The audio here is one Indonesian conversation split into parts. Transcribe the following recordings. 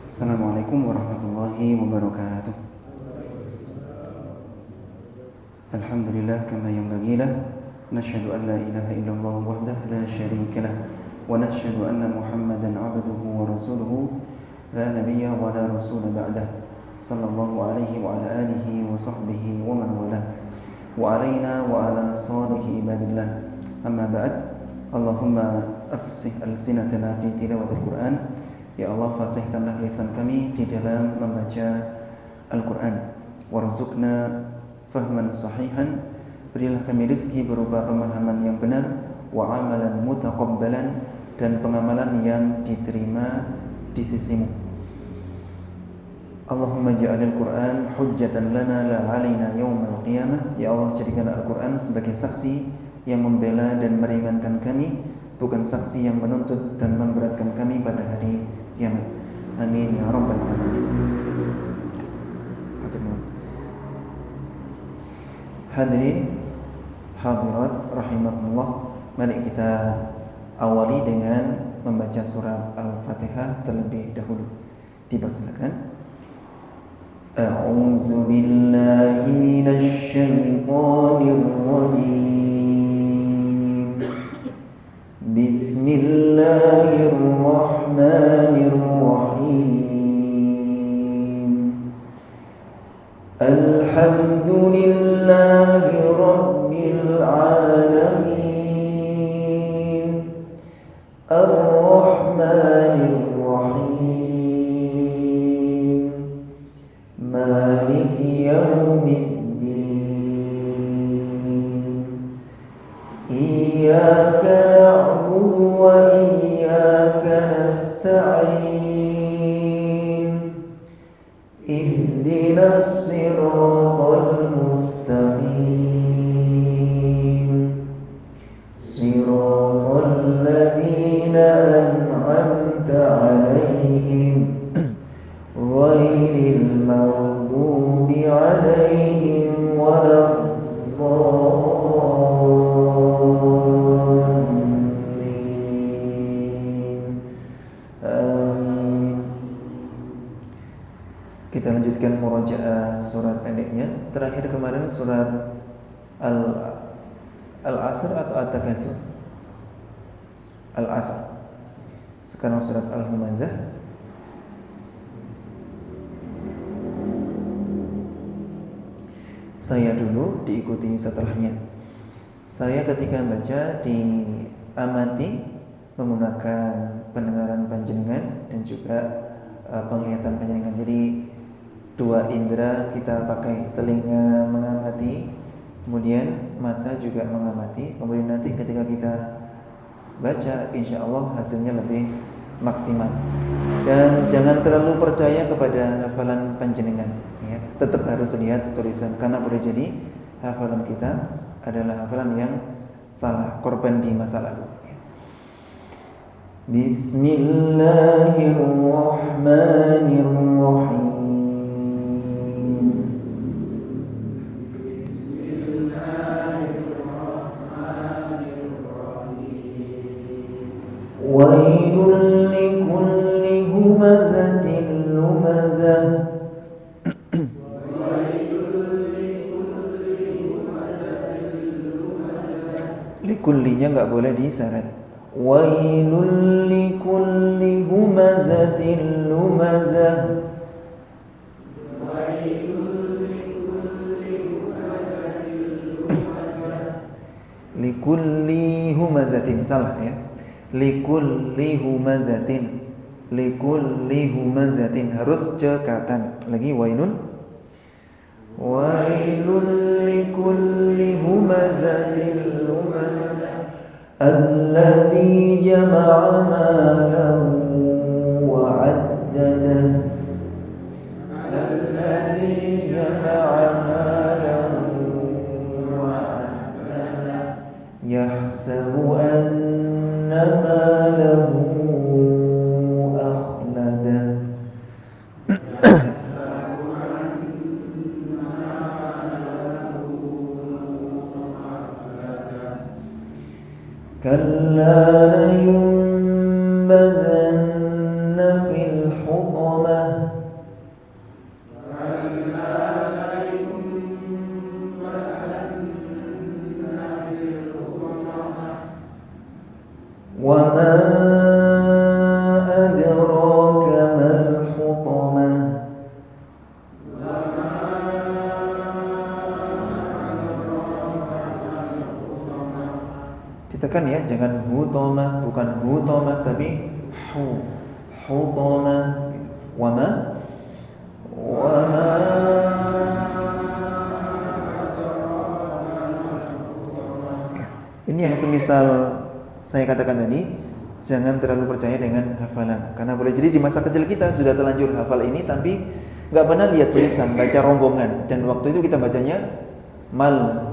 Assalamualaikum warahmatullahi wabarakatuh. Alhamdulillah kama yanbaghi lah. Nashhadu an la ilaha illallah wahdahu la syarika lah wa nashhadu anna Muhammadan 'abduhu wa rasuluhu la nabiyya wa la rasula ba'dah. Sallallahu alaihi wa ala alihi wa sahbihi wa man walah. Wa alaina wa ala salihi ibadillah. Amma ba'd. Allahumma afsih alsinatana fi tilawatil Qur'an. Ya Allah, fasihkanlah lisan kami di dalam membaca Al-Quran. Warzuqna fahman sahihan. Berilah kami rizki berupa pemahaman yang benar. Wa amalan mutaqabbalan. Dan pengamalan yang diterima di sisimu. Allahumma ja'alil Quran hujjatan lana la alaina yawmal qiyamah. Ya Allah, jadikan Al-Quran sebagai saksi yang membela dan meringankan kami, bukan saksi yang menuntut dan memberatkan kami pada hari kiamat. Amin ya rabbal alamin. Hadirin hadirat rahimakumullah, mari kita awali dengan membaca surat Al-Fatihah terlebih dahulu. Dipersilakan. A'udzu billahi minasy syaithanir rajim. Bismillahirrahmanirrahim. Alhamdulillahi rabbil alamin. Ar-Rahmanir Rahim. Maliki yaumiddin. Iyyaka na'budu wa iyyaka nasta'in. Ihdinas siratal mustaqim. Siratal ladzina an'amta 'alaihim ghairil maghdubi 'alaihim waladdallin. Amin. Kita lanjutkan murajaah surat pendeknya. Terakhir kemarin surat Al-Asr atau At-Takatsur? Al-Asr. Sekarang surat Al-Humazah. Saya dulu, diikuti setelahnya. Saya ketika baca diamati menggunakan pendengaran panjenengan dan juga penglihatan panjenengan. Jadi dua indera kita pakai, telinga mengamati, kemudian mata juga mengamati. Kemudian nanti ketika kita baca, insya Allah hasilnya lebih maksimal. Dan jangan terlalu percaya kepada hafalan panjenengan, ya. Tetap harus lihat tulisan, karena boleh jadi hafalan kita adalah hafalan yang salah, korban di masa lalu, ya. Bismillahirrahmanirrahim. Wailul likulli humazatin lumazah. Likullinya enggak boleh diseret. Wailul likulli humazatin lumazah. Likulli humazatin, salah ya. Likulli humazatin. Likulli humazatin, harus cekatan. Lagi wailun. Wailul likulli humazatin lumazah. Alladzi jama'a malan wa 'addadah. Alladzi jama'a malan wa 'addadah. Yahsabu anna malahu akhladah. Kalla layunbadanna ditekan ya, jangan hutama, bukan hutama tapi hutama gitu. Wama ini yang semisal saya katakan tadi, jangan terlalu percaya dengan hafalan, karena boleh jadi di masa kecil kita sudah terlanjur hafal ini tapi nggak pernah lihat tulisan, baca rombongan, dan waktu itu kita bacanya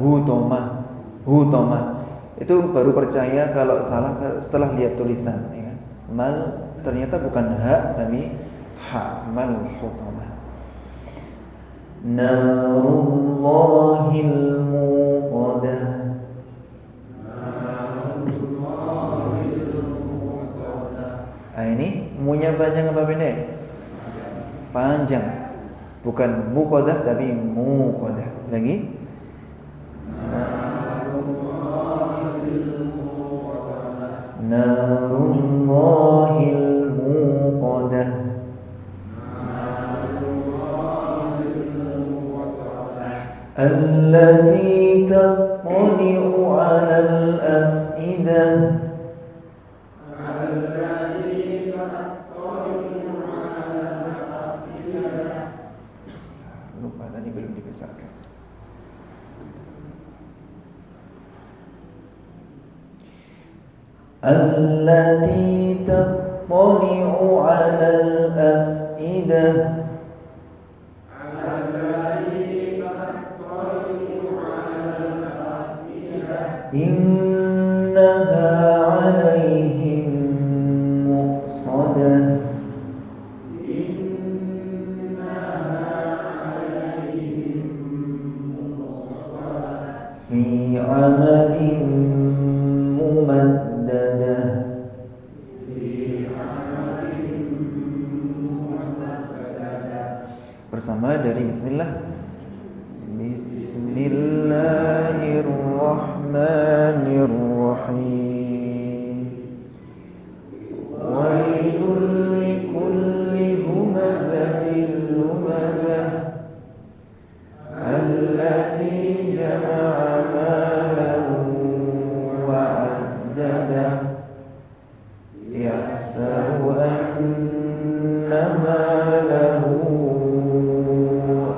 hutama, itu baru percaya kalau salah setelah lihat tulisan ya. Ternyata bukan ha tapi ha, hutama. Narullahil muqadah. Ini munya panjang apa pendek? Panjang. Bukan muqadah tapi muqadah. Lagi? Narullahil muqadah. Allati tattali'u 'alal af'idah. Lupa tadi belum dibesarkan. Allati tattali'u 'alal af'idah. Innaha 'alaihim muqsadah. Fi 'amadin mumaddadah. Bersama dari bismillah. Bismillahirrahmanirrahim. Wailul likulli humazatin lumazah. Alladzi jama'a malan wa 'addadah. Yahsabu anna malahu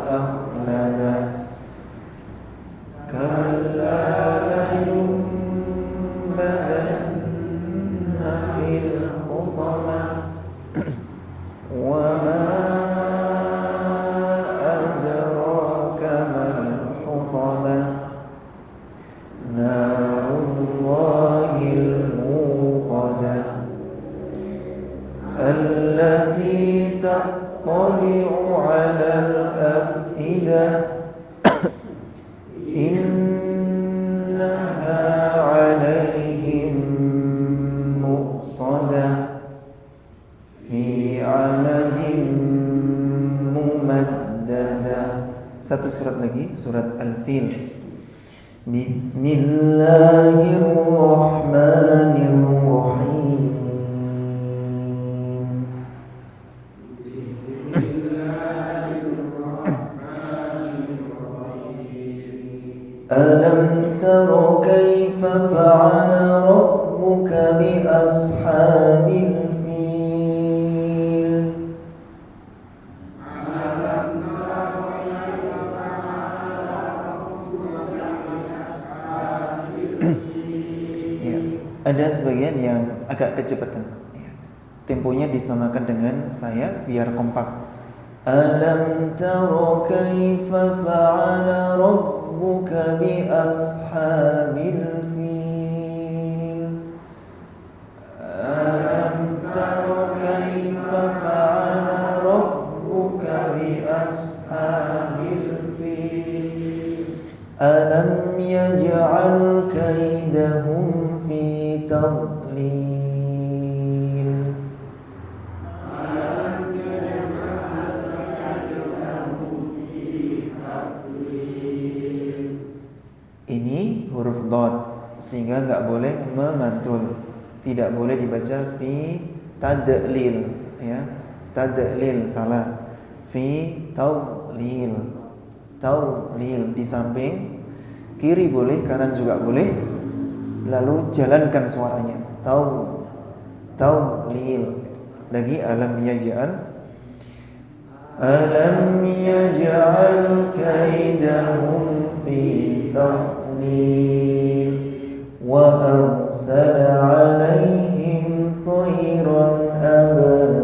akhlada. Kalla layunbadanna fil hutamah. Wa ma adraka mal hutamah. Narullahil muqadah. Allati tattali'u 'alal af'idah. Innaha 'alaihim muqsadah. Fi 'amadin mumaddadah. Satu surat lagi, surat Al-Fil. Bismillahirrahmanirrahim. Alam tara kaifa fa'ala rabbuka bi ashabil fil. Ya, ada sebagian yang agak kecepatan ya. Temponya disamakan dengan saya biar kompak. Alam tara kaifa fa'ala rabbuka bi ashabil fil. Alam tara kaifa fa'ala rabbuka bi ashabil fil. Alam yaj'al kaidahum fi tadlil. Ini huruf dot sehingga nggak boleh memantul, tidak boleh dibaca fi tadlil ya, tadlil salah, fi tawlil, tawlil di samping kiri boleh, kanan juga boleh, lalu jalankan suaranya. Taulil. Lagi alam yaj'al kaidahum fi tadlil wa arsala 'alaihim tayran ababil.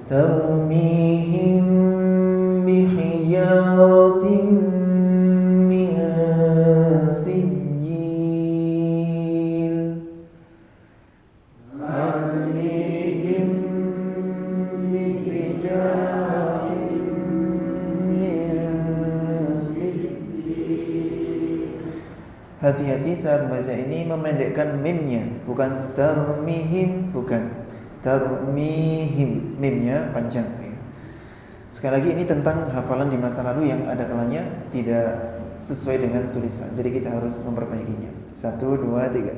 ترميهم بحجارة من سجيل ترميهم بحجارة من سجيل. Hati-hati saat baca ini memendekkan mimnya, bukan tarmihim, bukan tarmihim, mimnya panjang ya. Sekali lagi ini tentang hafalan di masa lalu yang ada kalanya tidak sesuai dengan tulisan. Jadi kita harus memperbaikinya. 1, 2, 3.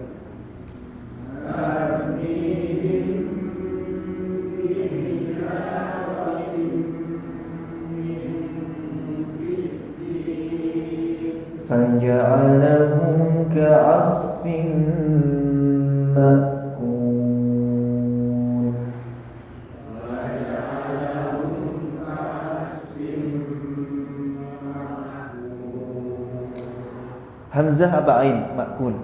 Faja'alahum ka'asfin ma'kul. Hamzah apa ain? Ma'kul.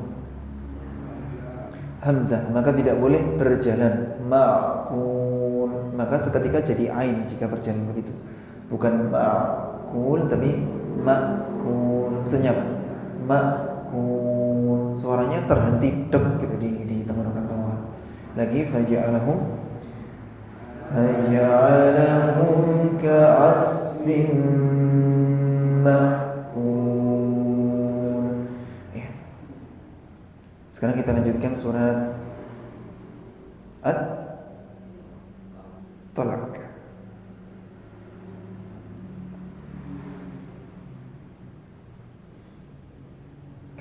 Hamzah, maka tidak boleh berjalan. Ma'kul, maka seketika jadi ain jika berjalan begitu. Bukan ma'kul tapi ma'kul, senyap. Ma'kul, suaranya terhenti dek gitu di tenggorokan bawah. Lagi faja'alahum ka'asfin ma'kul. Sekarang kita lanjutkan surat At-Talaq.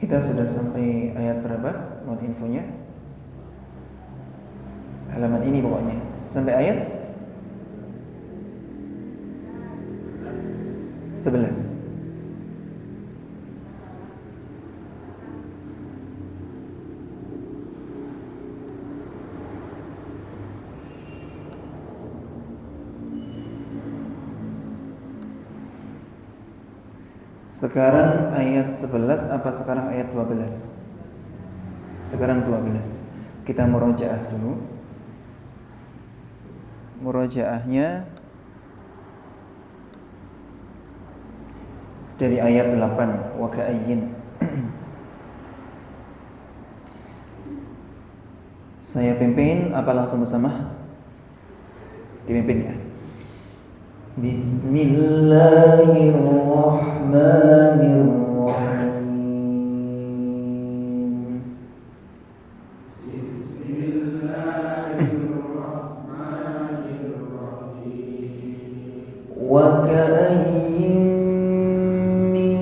Kita sudah sampai ayat berapa? Mohon infonya. Halaman ini pokoknya. Sampai ayat 11. Sekarang ayat 11 apa sekarang ayat 12? Sekarang 12. Kita murojaah dulu. Murojaahnya dari ayat 8, wa ka'ayyin. Saya pimpin apa langsung bersama? Dipimpin ya. Bismillahirrahmanirrahim. Wa ka'ayyin min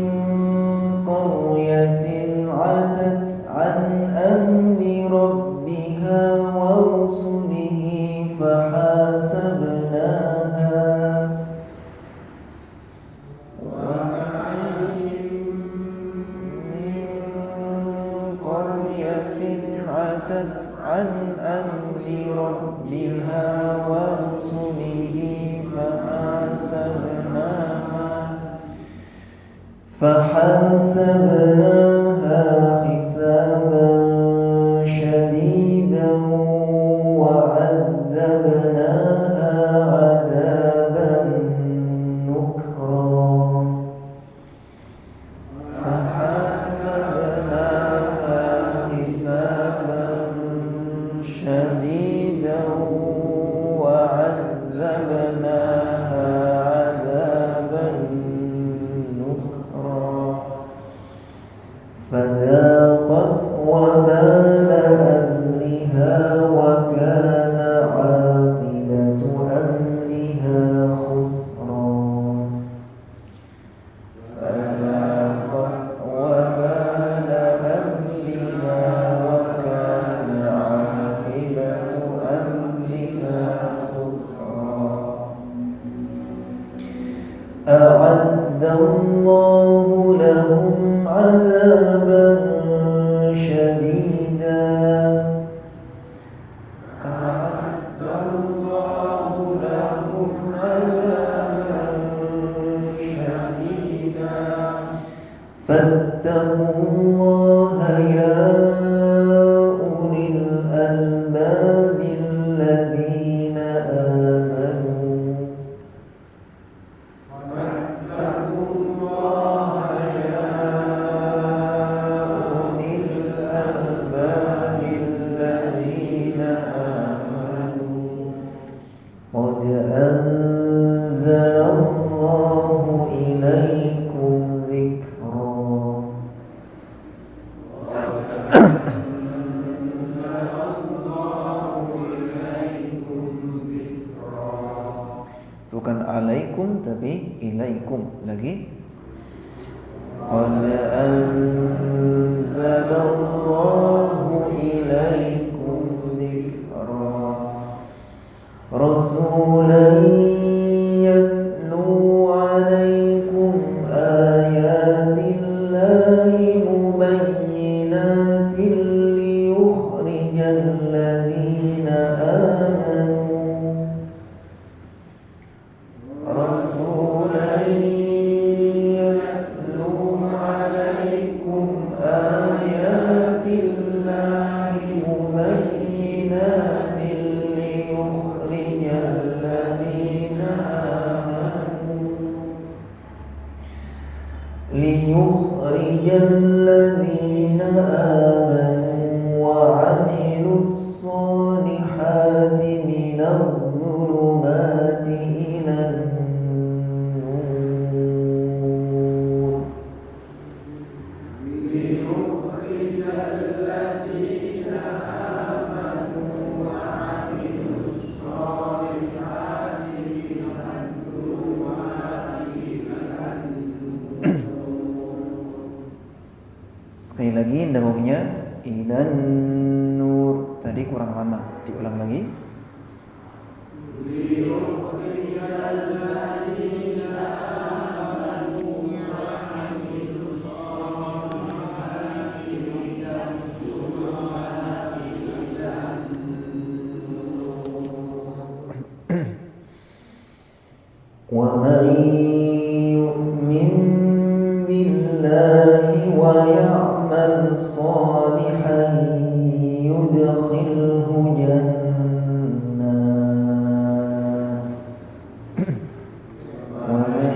qaryatin 'atat 'an amri rabbiha wa rusulihi fahasabnaha عن أمر ربها ورسله فحاسبناها حسابا شديدا وعذبناها عذابا نكرا شديدا وعذبناها عذابا نكرا فذاقت وبال أمرها وكان عاقبة أمرها خسرا فذاقت وبال أمرها وكان عاقبة أمرها خسرا فاتقوا الله يا أولي الألباب الذين آمنوا فاتقوا الله يا أولي الألباب الذين آمنوا قد أنزل الله إليكم bukan alaikum tapi ilaikum lagi. Qad anzalallahu ilaikum dzikra rasulan yatlu alaikum ayatillahi mubayyinatin liyukhrijal ladzina amanu رسولا يتلو عليكم آيات الله مبينات ليخرج الذين آمنوا وعملوا الصالحات من الظلمات إلى sekali lagi namanya ilan nur. Tadi kurang lama, diulang lagi. Wa man yu'min billahi wa ya'mal salihan yudkhilhu jannat wa man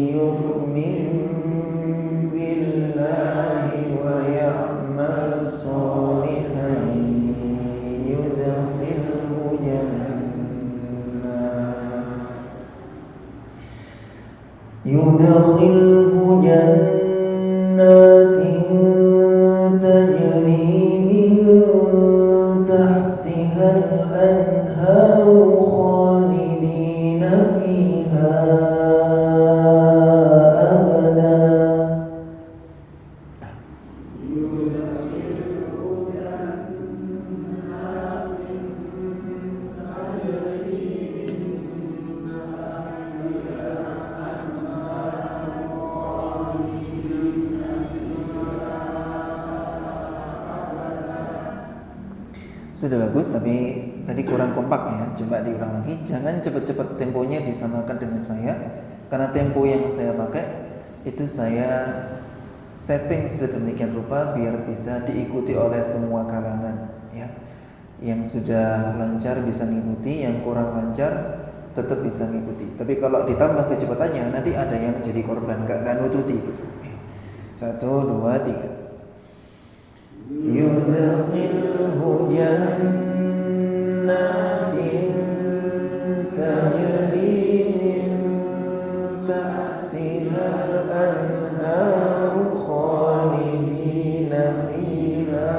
yu'min billahi wa ya'mal salihan yudkhilhu jannatin tajri min tahtiha al-anharu khalidina fiha abada. Sudah bagus, tapi tadi kurang kompak ya. Coba diulang lagi. Jangan cepat-cepat, temponya disamakan dengan saya. Karena tempo yang saya pakai itu saya setting sedemikian rupa biar bisa diikuti oleh semua kalangan ya. Yang sudah lancar bisa mengikuti, yang kurang lancar tetap bisa mengikuti. Tapi kalau ditambah kecepatannya nanti ada yang jadi korban, gak nututi gitu. 1, 2, 3. Yudkhilhu jannatin tajri min tahtiha al-anharu khalidina fiha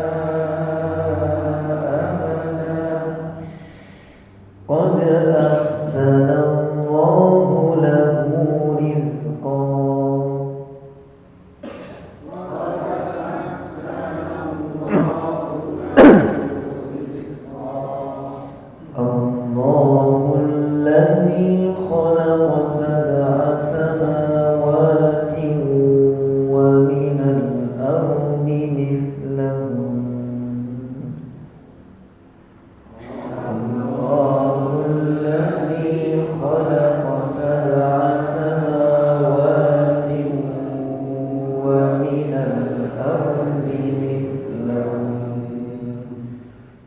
abada qad ahsanallahu lahu rizqan.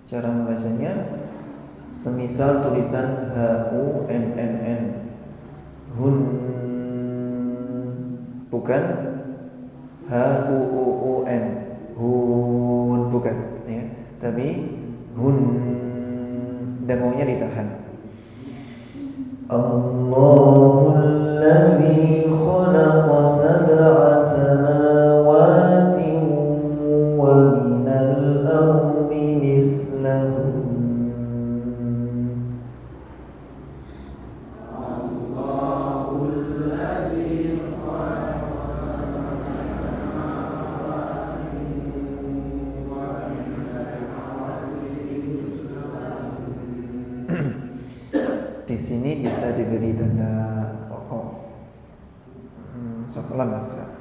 Cara membacanya semisal tulisan HUNNN, hun, bukan HUUUN, hun, bukan ya, tapi hun, dengungnya ditahan. Allahul ladzi khalaqa sab'a samawati wa minal ardi mithlahum. Allahul ladzi khalaqa sab'a samawati wa minal ardi mithlahum. Di sini bisa diberi tanda waqaf. Soalan bisa.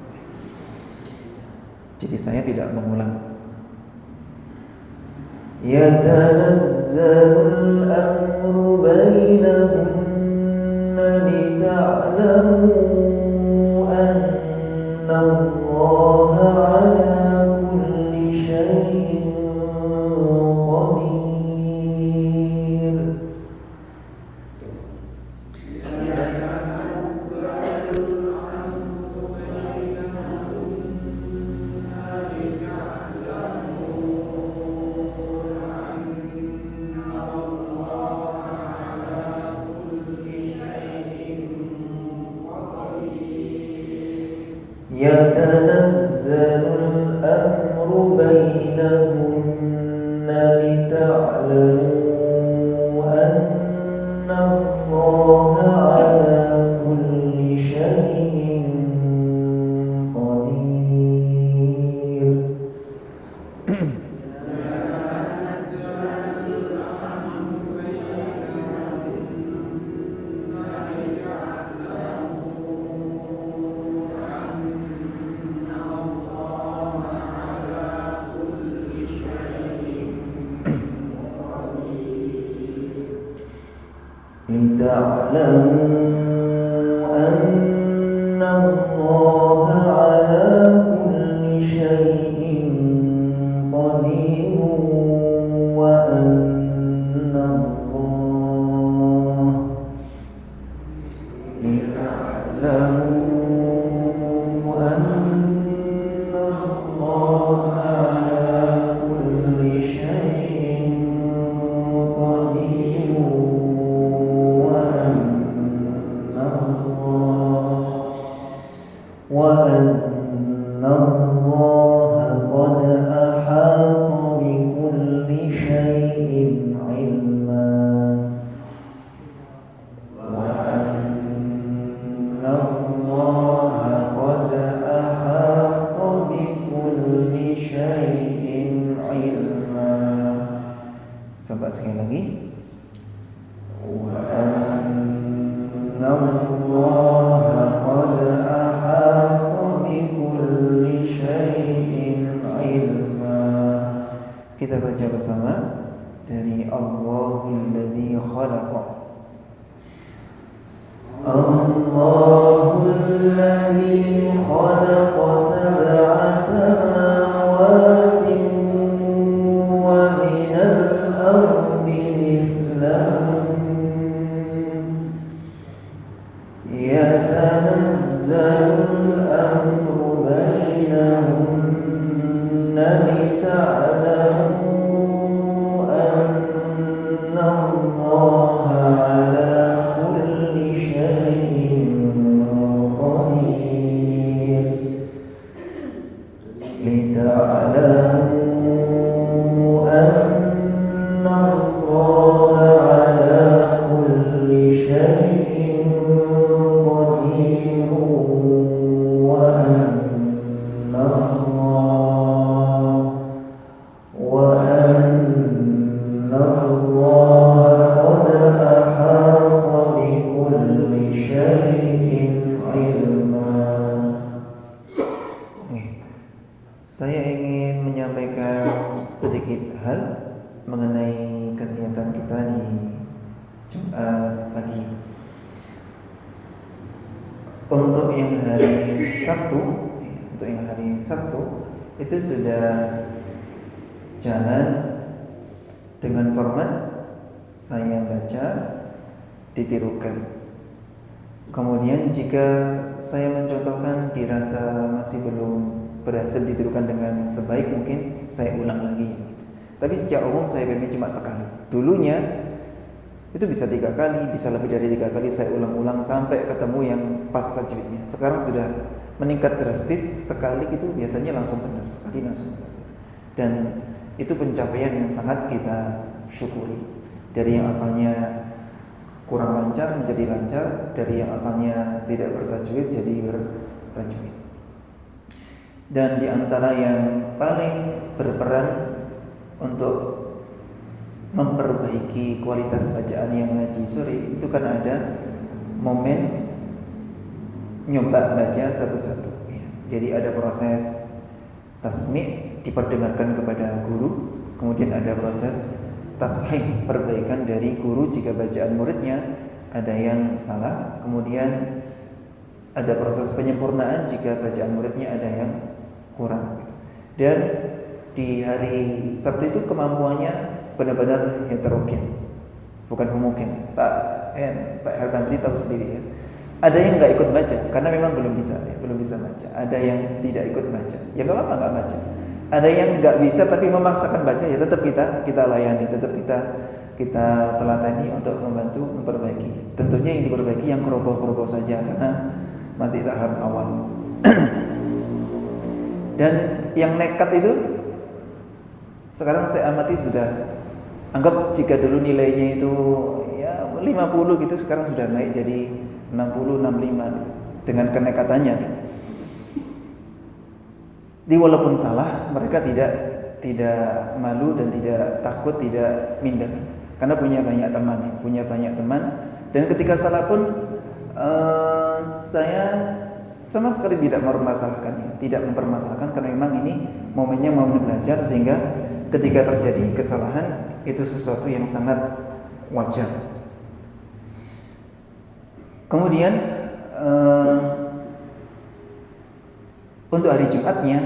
Jadi saya tidak mengulang. Yatanazzalul amru bainahunna lita'lamu anna Allaha ala kulli syai'in qadir. Yatanazzalul amru bainahunna lita'lamu anna Allaha ala kulli syai'in qadir. لتعلموا أن الله على كل شيء قدير وأن الله لتعلموا أن الله على كل شيء قدير وأن الله قد أحاط بكل شيء علما وأن الله قد أحاط بكل شيء علما. Coba sekali lagi. وأن الله قد أحاط بكل شيء علما. Kita baca bersama dari Allahul ladzi khalaqa. Allahul ladzi khalaqa sab'a samawati wa minal ardi mithlahum yatanazzalu al-amru bainahunna lita'lamu anna Allaha ala kulli syai'in qadir. Lita'lamu anna Allaha ala kulli syai'in qadir wa anna Allaha qad ahata bi kulli syai'in ilma. Saya ingin menyampaikan sedikit hal mengenai kegiatan kita di Jumat pagi. Untuk yang hari Sabtu itu sudah jalan dengan format saya baca ditirukan. Kemudian jika saya mencontohkan dirasa masih belum berhasil ditirukan dengan sebaik mungkin, saya ulang lagi. Tapi secara umum saya bimbing cuma sekali. Dulunya itu bisa 3 kali, bisa lebih dari 3 kali saya ulang-ulang sampai ketemu yang pas tajwidnya. Sekarang sudah meningkat drastis, sekali itu biasanya langsung benar, sekali langsung benar. Dan itu pencapaian yang sangat kita syukuri. Dari yang asalnya kurang lancar menjadi lancar, dari yang asalnya tidak bertajwid jadi bertajwid. Dan di antara yang paling berperan untuk memperbaiki kualitas bacaan yang ngaji sore itu kan ada momen nyoba baca satu-satu. Jadi ada proses tasmi' diperdengarkan kepada guru, kemudian ada proses tashih, perbaikan dari guru jika bacaan muridnya ada yang salah, kemudian ada proses penyempurnaan jika bacaan muridnya ada yang kurang. Dan di hari Sabtu itu kemampuannya benar-benar heterogen, bukan homogen. Pak Herbantri tahu sendiri ya. Ada yang nggak ikut baca karena memang belum bisa baca. Ada yang tidak ikut baca, ya nggak apa-apa nggak baca. Ada yang nggak bisa tapi memaksakan baca, ya tetap kita layani, tetap kita telatani untuk membantu memperbaiki. Tentunya yang diperbaiki yang keroboh-keroboh saja karena masih tahap awal. Dan yang nekat itu sekarang saya amati sudah, anggap jika dulu nilainya itu ya 50 gitu, sekarang sudah naik jadi 60, 65 gitu, dengan kenekatannya gitu. Di walaupun salah, mereka tidak malu dan tidak takut, tidak minder, karena punya banyak teman. Dan ketika salah pun saya sama sekali tidak mempermasalahkan, karena memang ini momennya momen belajar, sehingga ketika terjadi kesalahan itu sesuatu yang sangat wajar. Kemudian untuk hari Jumatnya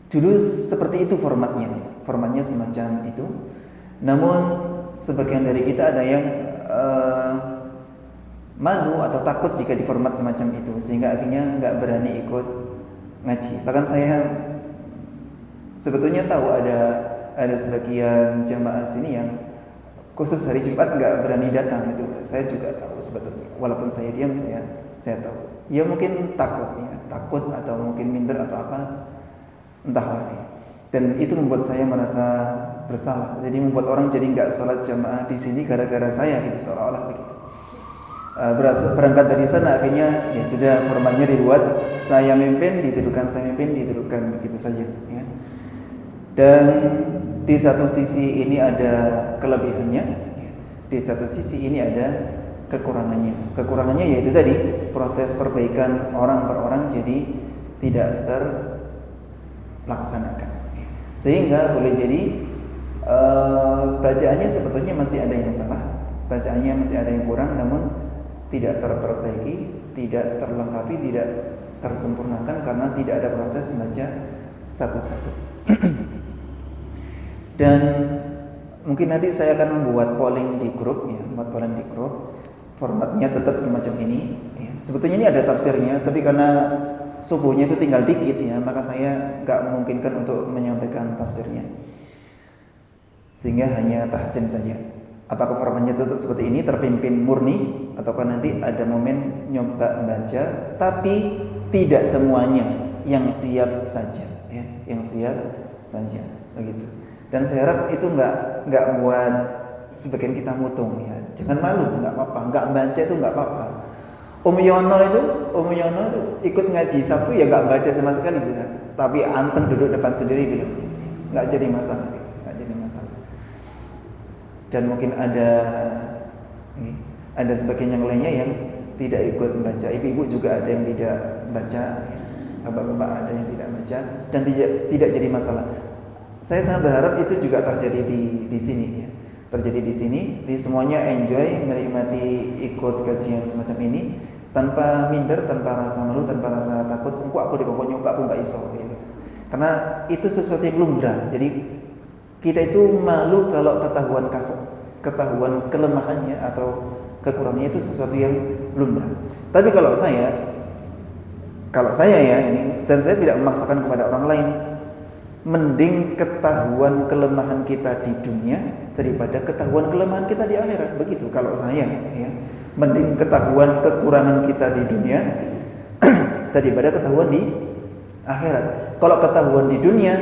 dulu seperti itu formatnya semacam itu. Namun sebagian dari kita ada yang malu atau takut jika di format semacam itu, sehingga akhirnya nggak berani ikut ngaji. Bahkan saya sebetulnya tahu ada sebagian jamaah sini yang khusus hari Jumat nggak berani datang. Itu saya juga tahu sebetulnya, walaupun saya diam, saya tahu. Ya mungkin takut atau mungkin minder atau apa, entahlah. Dan itu membuat saya merasa bersalah. Jadi membuat orang jadi nggak sholat jamaah di sini gara-gara saya, gitu, seolah-olah begitu. Berangkat dari sana akhirnya ya sudah, formatnya dibuat, saya mimpin ditidukan begitu saja. Ya. Dan di satu sisi ini ada kelebihannya, di satu sisi ini ada kekurangannya. Kekurangannya yaitu tadi proses perbaikan orang per orang jadi tidak terlaksanakan, sehingga boleh jadi bacaannya sebetulnya masih ada yang salah, bacaannya masih ada yang kurang, namun tidak terperbaiki, tidak terlengkapi, tidak tersempurnakan karena tidak ada proses membaca satu-satu. Dan mungkin nanti saya akan membuat polling di grup, formatnya tetap semacam ini. Ya. Sebetulnya ini ada tafsirnya, tapi karena subuhnya itu tinggal dikit ya, maka saya nggak memungkinkan untuk menyampaikan tafsirnya, sehingga hanya tahsin saja. Apakah formatnya tetap seperti ini, terpimpin murni, ataukah nanti ada momen nyoba membaca, tapi tidak semuanya, yang siap saja, ya, yang siap saja, begitu. Dan saya harap itu nggak buat sebagian kita mutung ya. Jangan malu, nggak apa-apa. Nggak baca itu nggak apa-apa. Om Yono itu ikut ngaji Sabtu ya nggak baca sama sekali sudah. Tapi anteng duduk depan sendiri gitu. Nggak jadi masalah. Dan mungkin ada sebagian yang lainnya yang tidak ikut membaca. Ibu-ibu juga ada yang tidak baca, ya. Bapak-bapak ada yang tidak baca dan tidak jadi masalah. Saya sangat berharap itu juga terjadi di sini ya. Terjadi di sini, di semuanya enjoy, menikmati ikut kajian semacam ini tanpa minder, tanpa rasa malu, tanpa rasa takut. Aku di pokoknya aku nggak iso gitu. Karena itu sesuatu yang lumrah. Jadi Kita itu malu kalau ketahuan kelemahannya atau kekurangannya itu sesuatu yang lumrah. Tapi kalau saya ya ini, dan saya tidak memaksakan kepada orang lain, mending ketahuan kelemahan kita di dunia daripada ketahuan kelemahan kita di akhirat. Begitu kalau saya ya. Mending ketahuan kekurangan kita di dunia daripada ketahuan di akhirat. Kalau ketahuan di dunia,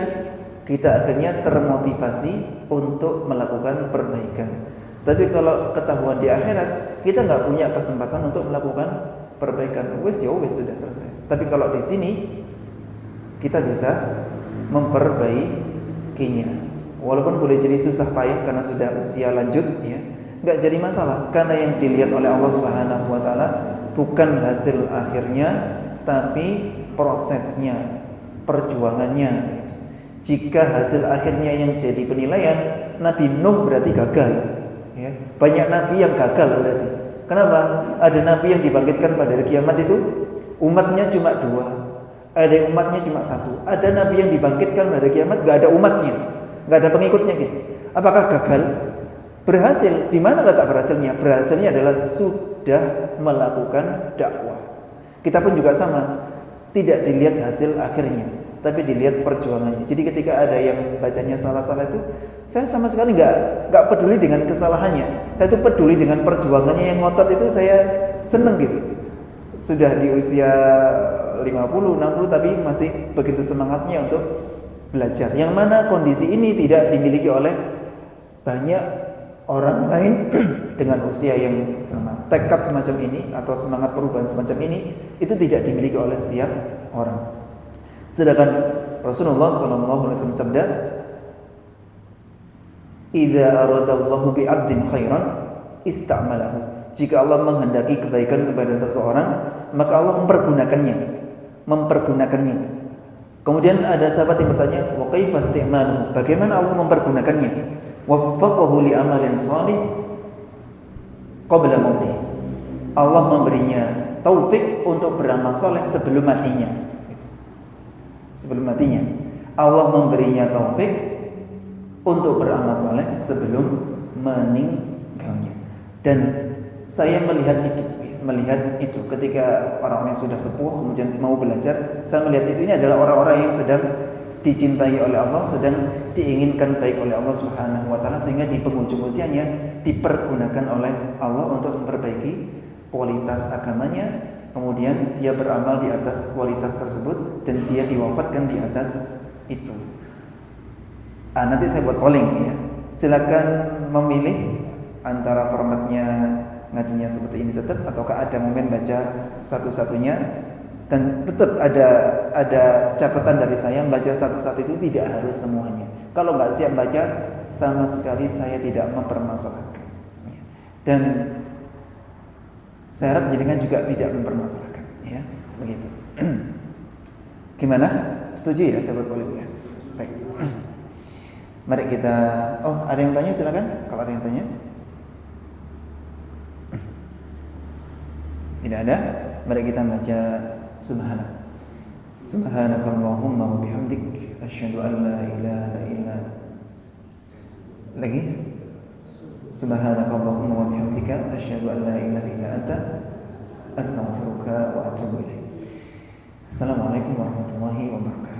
kita akhirnya termotivasi untuk melakukan perbaikan. Tapi kalau ketahuan di akhirat, kita nggak punya kesempatan untuk melakukan perbaikan. Wes sudah selesai. Tapi kalau di sini kita bisa memperbaikinya. Walaupun boleh jadi susah payah karena sudah usia lanjut ya, nggak jadi masalah karena yang dilihat oleh Allah Subhanahu wa taala bukan hasil akhirnya tapi prosesnya, perjuangannya. Jika hasil akhirnya yang jadi penilaian, Nabi Nuh berarti gagal ya. Banyak nabi yang gagal berarti. Kenapa? Ada nabi yang dibangkitkan pada hari kiamat itu umatnya cuma 2. Ada yang umatnya cuma 1. Ada nabi yang dibangkitkan pada hari kiamat gak ada umatnya, gak ada pengikutnya gitu. Apakah gagal? Berhasil. Di mana letak berhasilnya? Berhasilnya adalah sudah melakukan dakwah. Kita pun juga sama. Tidak dilihat hasil akhirnya, tapi dilihat perjuangannya. Jadi ketika ada yang bacanya salah-salah itu, saya sama sekali nggak peduli dengan kesalahannya. Saya tuh peduli dengan perjuangannya yang ngotot itu, saya seneng gitu. Sudah di usia 50, 60 tapi masih begitu semangatnya untuk belajar. Yang mana kondisi ini tidak dimiliki oleh banyak orang lain dengan usia yang sama. Tekad semacam ini atau semangat perubahan semacam ini itu tidak dimiliki oleh setiap orang. Sedangkan Rasulullah SAW sabda, "Idza aradallahu bi 'abdin khairan ista'malahu." Jika Allah menghendaki kebaikan kepada seseorang, maka Allah mempergunakannya. Kemudian ada sahabat yang bertanya, "Wa kaifa isti'maluhu?" Bagaimana Allah mempergunakannya? Waffaqahu li amalin shalih qabla mautih. Allah memberinya taufik untuk beramal soleh sebelum matinya. Sebelum matinya, Allah memberinya taufik untuk beramal soleh sebelum meninggalnya. Dan saya melihat itu ketika orang-orang yang sudah sepuh kemudian mau belajar, saya melihat itu ini adalah orang-orang yang sedang dicintai oleh Allah, sedang diinginkan baik oleh Allah Subhanahu wa taala, sehingga di penghujung usianya dipergunakan oleh Allah untuk memperbaiki kualitas agamanya. Kemudian dia beramal di atas kualitas tersebut dan dia diwafatkan di atas itu. Nanti saya buat polling ya. Silakan memilih antara formatnya ngajinya seperti ini tetap ataukah ada momen baca satu-satunya. Dan tetap ada catatan dari saya, baca satu-satu itu tidak harus semuanya. Kalau nggak siap baca, sama sekali saya tidak mempermasalahkan. Dan saya harap jenengan juga tidak mempermasalahkan, ya, begitu. Gimana? Setuju ya, sahabat politik ya? Baik. Mari kita. Oh, ada yang tanya? Silakan. Kalau ada yang tanya. Tidak ada. Mari kita baca. Subhanakallahumma wa bihamdik asyhadu an la ilaha illa lagi subhanakallahumma wa bihamdika asyhadu an la ilaha illa anta astaghfiruka wa atubu ilaik. Assalamualaikum warahmatullahi wabarakatuh.